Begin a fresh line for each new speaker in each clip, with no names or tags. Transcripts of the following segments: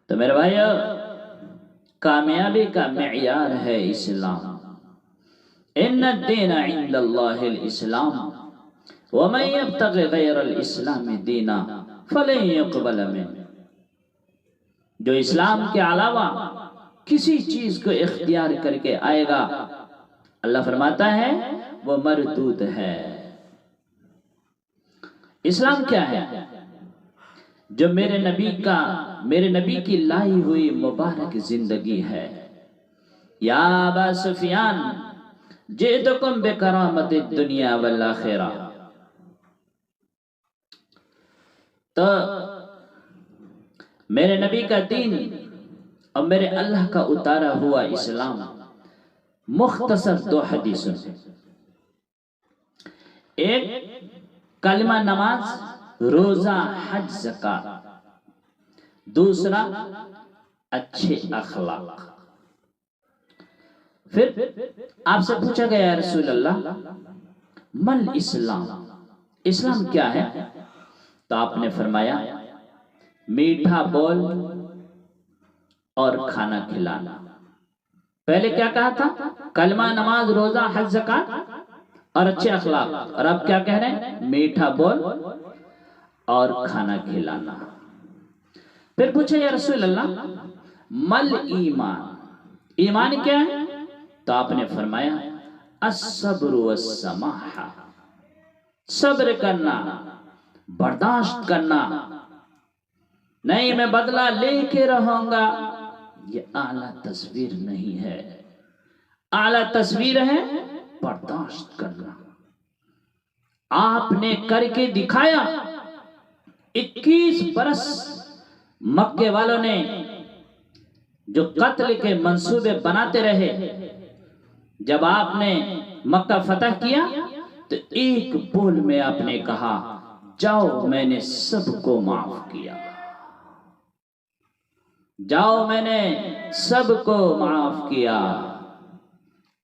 تو میرے بھائیو، کامیابی کا معیار ہے اسلام۔ ان الدین عند اللہ الاسلام ومن یبتغ غیر الاسلام دینا فلن يقبل منه۔ جو اسلام کے علاوہ کسی چیز کو اختیار کر کے آئے گا، اللہ فرماتا ہے وہ مردود ہے۔ اسلام کیا ہے؟ جو میرے نبی کی لائی ہوئی مبارک زندگی ہے۔ یا ابا سفیان جئتکم بکرامت الدنیا والآخرہ۔ تو میرے نبی کا دین اور میرے اللہ کا اتارا ہوا اسلام مختصر دو حدیثوں سے، ایک کلمہ نماز، روزہ، حج، زکات، دوسرا اچھے اخلاق۔ پھر آپ سے پوچھا گیا یا رسول اللہ مل اسلام، اسلام کیا ہے؟ تو آپ نے فرمایا میٹھا بول اور کھانا کھلانا۔ پہلے کیا کہا تھا؟ کلمہ نماز، روزہ، حج، زکات اور اچھے اخلاق، اور اب کیا کہہ رہے ہیں؟ میٹھا بول اور کھانا کھلانا۔ پھر پوچھا یا رسول اللہ مل ایمان، ایمان کیا ہے؟ تو آپ نے فرمایا الصبر والسماحہ، صبر کرنا، برداشت کرنا، نہیں میں بدلہ لے کے رہوں گا، یہ اعلیٰ تصویر نہیں ہے۔ اعلیٰ تصویر ہے برداشت کرنا۔ آپ نے کر کے دکھایا۔ 21 برس مکے والوں نے جو قتل کے منصوبے بناتے رہے، جب آپ نے مکہ فتح کیا تو ایک بول میں آپ نے کہا جاؤ میں نے سب کو معاف کیا، جاؤ میں نے سب کو معاف کیا۔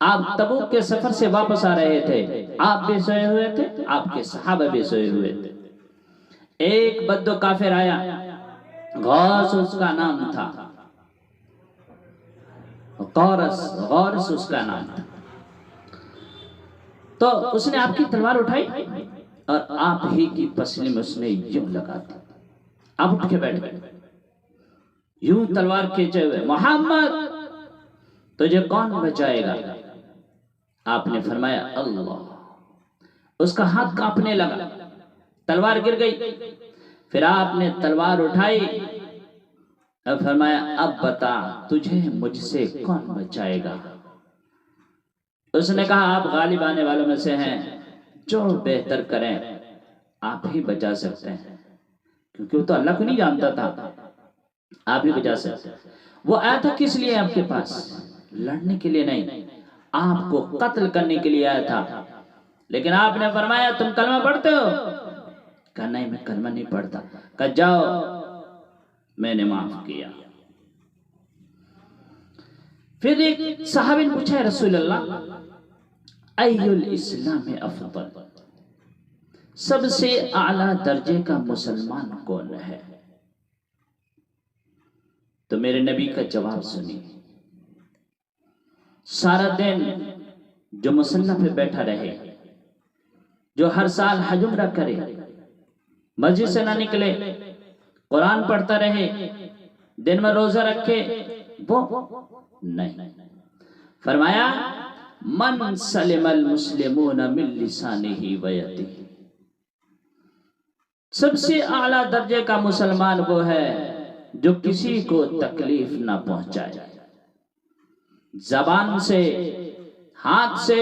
آپ تبوک کے سفر سے واپس آ رہے تھے، آپ بھی سوئے ہوئے تھے، آپ کے صحابہ بھی سوئے ہوئے تھے۔ ایک بدو کافر آیا، غوث اس کا نام تھا، غورس اس کا نام تھا۔ تو اس نے آپ کی تلوار اٹھائی اور آپ ہی کی پسلی میں اس نے یوں لگا دی۔ آپ اٹھ کے بیٹھ گئے، یوں تلوار کھینچے ہوئے، محمد تجھے کون بچائے گا؟ آپ نے فرمایا اللہ۔ اس کا ہاتھ کانپنے لگا، تلوار گر گئی۔ پھر آپ نے تلوار اٹھائی اور فرمایا اب بتا تجھے مجھ سے کون بچائے گا؟ اس نے کہا آپ غالب آنے والوں میں سے ہیں، جو بہتر کریں آپ ہی بچا سکتے ہیں، کیونکہ وہ تو اللہ کو نہیں جانتا تھا، آپ ہی بچا سکتے ہیں۔ وہ آیا تھا کس لیے آپ کے پاس؟ لڑنے کے لیے نہیں، آپ کو قتل کرنے کے لیے آیا تھا۔ لیکن آپ نے فرمایا تم کلمہ پڑھتے ہو؟ کہا نہیں میں کلمہ نہیں پڑھتا۔ کہا جاؤ میں نے معاف کیا۔ پھر ایک صحابی نے پوچھا رسول اللہ ای الاسلام افضل، سب سے اعلیٰ درجے کا مسلمان کون ہے؟ تو میرے نبی کا جواب سنی۔ سارا دن جو مصلح پہ بیٹھا رہے، جو ہر سال حج عمرہ کرے، مسجد سے نہ نکلے، قرآن پڑھتا رہے، دن میں روزہ رکھے، وہ نہیں۔ فرمایا من سلم المسلمون من لسانہ و یدہ، سب سے اعلیٰ درجے کا مسلمان وہ ہے جو کسی کو تکلیف نہ پہنچائے، زبان سے، ہاتھ سے،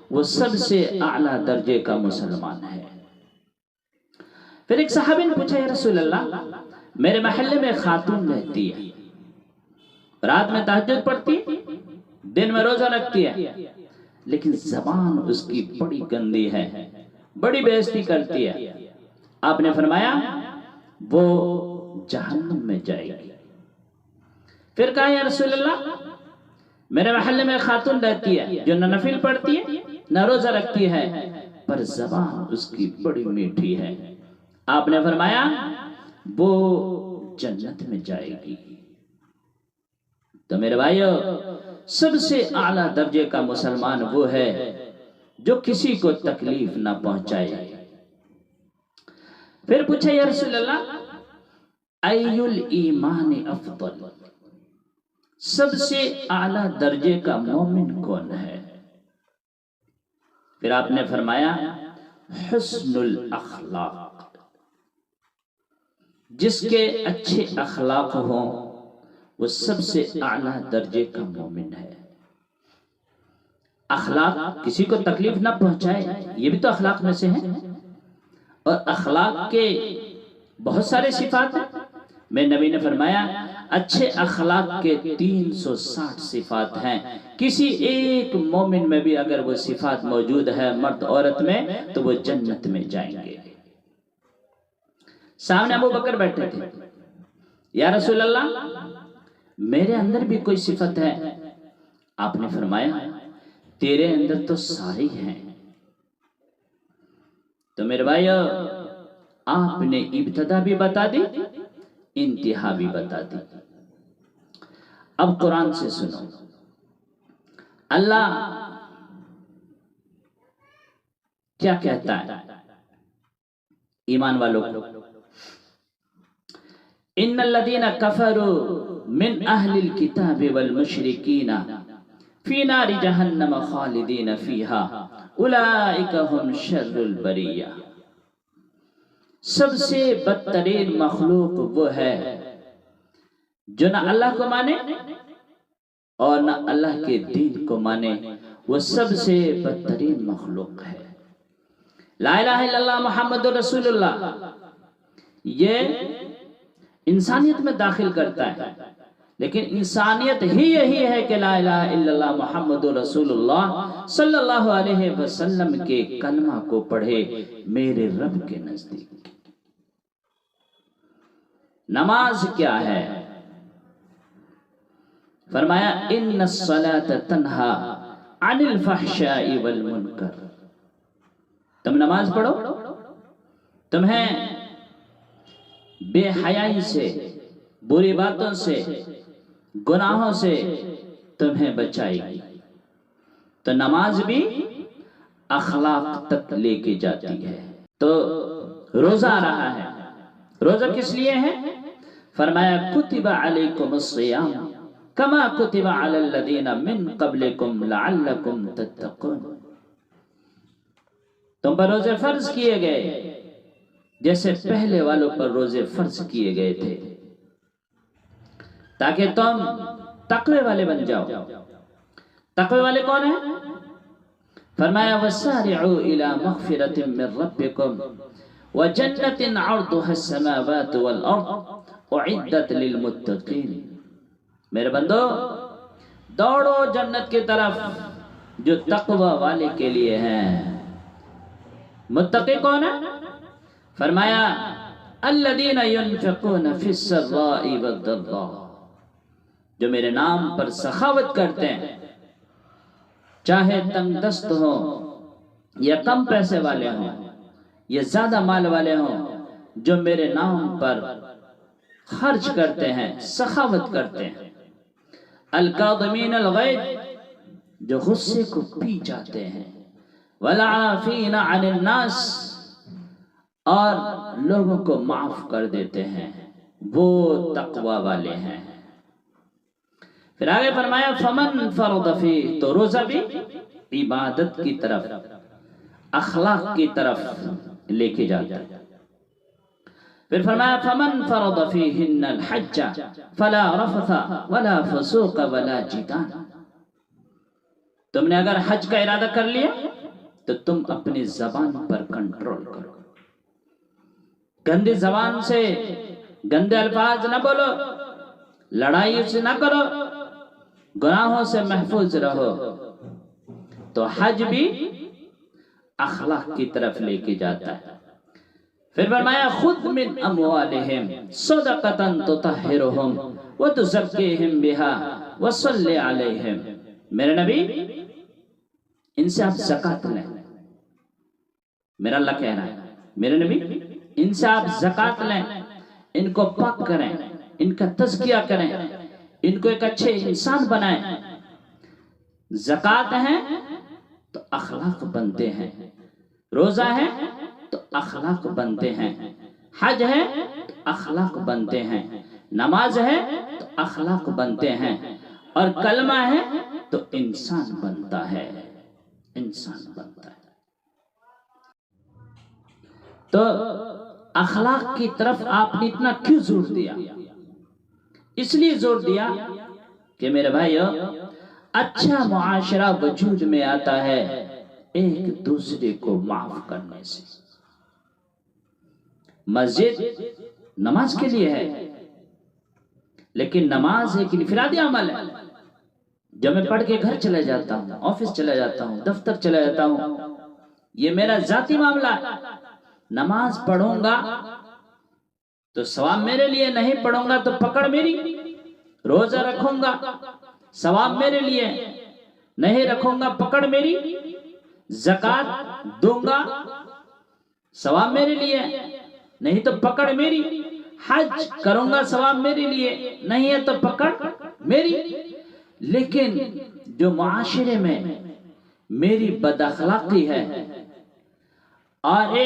وہ سب سے اعلیٰ درجے کا مسلمان ہے۔ پھر ایک صحابی نے پوچھا یا رسول اللہ میرے محلے میں خاتون رہتی ہے، رات میں تہجد پڑھتی ہے، دن میں روزہ رکھتی ہے، لیکن زبان اس کی بڑی گندی ہے، بڑی بے عزتی کرتی ہے۔ آپ نے فرمایا وہ جہنم میں جائے گی۔ پھر کہا یا رسول اللہ میرے محلے میں خاتون رہتی ہے جو نہ نفل پڑھتی ہے نہ روزہ رکھتی ہے، پر زبان اس کی بڑی میٹھی ہے۔ آپ نے فرمایا وہ جنت میں جائے گی۔ تو میرے بھائیو، سب سے اعلیٰ درجے کا مسلمان وہ ہے جو کسی کو تکلیف نہ پہنچائے۔ پھر پوچھا یا رسول اللہ ای الایمان افضل، سب سے اعلیٰ درجے کا مومن کون ہے؟ پھر آپ نے فرمایا حسن الاخلاق، جس کے اچھے اخلاق ہوں وہ سب سے اعلیٰ درجے کا مومن ہے۔ اخلاق، کسی کو تکلیف نہ پہنچائے، یہ بھی تو اخلاق میں سے ہے، اور اخلاق کے بہت سارے صفات ہیں۔ میں نبی نے فرمایا اچھے اخلاق کے 360 صفات ہیں، کسی ایک مومن میں بھی اگر وہ صفات موجود ہے مرد عورت میں تو وہ جنت میں جائیں گے۔ سامنے ابو بکر بیٹھے تھے، یا رسول اللہ میرے اندر بھی کوئی صفت ہے؟ آپ نے فرمایا تیرے اندر تو ساری ہیں۔ تو میرے بھائیو، آپ نے ابتدا بھی بتا دی، انتہا بھی بتا دی۔ اب قرآن سے سنو، اللہ کیا کہتا ہے ایمان والوں کو؟ ان الذین کفروا من اہل الکتاب والمشرکین فی نار جہنم خالدین فیہا اولئک ہم شر البریہ۔ سب سے بدترین مخلوق وہ ہے جو نہ اللہ کو مانے اور نہ اللہ کے دین کو مانے، وہ سب سے بدترین مخلوق ہے۔ لا الہ الا اللہ محمد رسول اللہ یہ انسانیت میں داخل کرتا ہے، لیکن انسانیت ہی یہی ہے کہ لا الہ الا اللہ محمد رسول اللہ صلی اللہ علیہ وسلم کے کلمہ کو پڑھے میرے رب کے نزدیک۔ نماز کیا ہے؟ فرمایا ان الصلاۃ تنہا عن الفحشاء والمنکر۔ تم نماز پڑھو، تمہیں بے حیائی سے، بری باتوں سے، گناہوں سے تمہیں بچائے گی۔ تو نماز بھی اخلاق تک لے کے جاتی ہے۔ تو روزہ آ رہا ہے، روزہ کس لیے ہے؟ فرمایا کتب علیکم الصیام کما کتب علی الذین من قبلکم لعلکم تتقون۔ تم پر روزے فرض کیے گئے جیسے پہلے والوں پر روزے فرض کیے گئے تھے، تاکہ تم تقوی والے بن جاؤ۔ تقوی والے کون ہیں؟ فرمایا وسارعوا الی مغفرۃ من ربکم وجنۃ عرضها السماوات والارض اعدت للمتقین۔ میرے بندو دوڑو جنت کی طرف جو تقوی والے کے لیے ہیں۔ متقی کون ہے؟ فرمایا الذین ينفقون فی السراء والضراء، جو میرے نام پر سخاوت کرتے ہیں، چاہے تنگ دست ہوں یا کم پیسے والے ہوں یا زیادہ مال والے ہوں، جو میرے نام پر خرچ کرتے ہیں، سخاوت کرتے ہیں۔ الکاظمین الغیظ، جو غصے کو پی جاتے ہیں۔ والعافین عن الناس، اور لوگوں کو معاف کر دیتے ہیں، وہ تقوی والے ہیں۔ پھر آگے فرمایا فمن فرض فیہ، تو روزہ بھی عبادت کی طرف، اخلاق کی طرف لے کے جاتا ہے۔ پھر فرمایا فمن فرض فیہن الحج فلا رفث ولا فسوق ولا جدال۔ تم نے اگر حج کا ارادہ کر لیا تو تم اپنی زبان پر کنٹرول کرو، گندی زبان سے گندے الفاظ نہ بولو، لڑائی سے نہ کرو، گناہوں سے محفوظ رہو۔ تو حج بھی اخلاق کی طرف لے کے جاتا ہے۔ پھر فرمایا خذ من اموالہم صدقۃ تطہرہم وتزکیہم بہا وصلی علیہم۔ میرے نبی ان سے آپ زکوٰۃ لیں، میرا اللہ کہہ رہا ہے، میرے نبی ان سے آپ زکوٰۃ لیں، ان کو پاک کریں، ان کا تزکیہ کریں، ان کو ایک اچھے انسان بنائیں۔ زکوٰۃ ہے تو اخلاق بنتے ہیں، روزہ ہے تو اخلاق بنتے ہیں، حج ہے تو اخلاق بنتے ہیں، نماز ہے تو اخلاق بنتے ہیں، اور کلمہ ہے تو انسان بنتا ہے، انسان بنتا ہے۔ تو اخلاق کی طرف آپ نے اتنا کیوں زور دیا؟ اس لیے زور دیا کہ میرے بھائیو، اچھا معاشرہ وجود میں آتا ہے ایک دوسرے کو معاف کرنے سے۔ مسجد نماز کے لیے ہے، لیکن نماز ایک انفرادی عمل ہے۔ جب میں پڑھ کے گھر چلے جاتا ہوں، آفس چلے جاتا ہوں، دفتر چلے جاتا ہوں، یہ میرا ذاتی معاملہ ہے۔ نماز پڑھوں گا تو ثواب میرے لیے، نہیں پڑھوں گا تو پکڑ میری۔ روزہ رکھوں گا ثواب میرے لیے، نہیں رکھوں گا پکڑ میری۔ زکوٰۃ دوں گا ثواب میرے لیے، نہیں تو پکڑ میری۔ حج کروں گا ثواب میرے لیے، نہیں ہے تو پکڑ میری۔ لیکن جو معاشرے میں میری بد اخلاقی ہے اور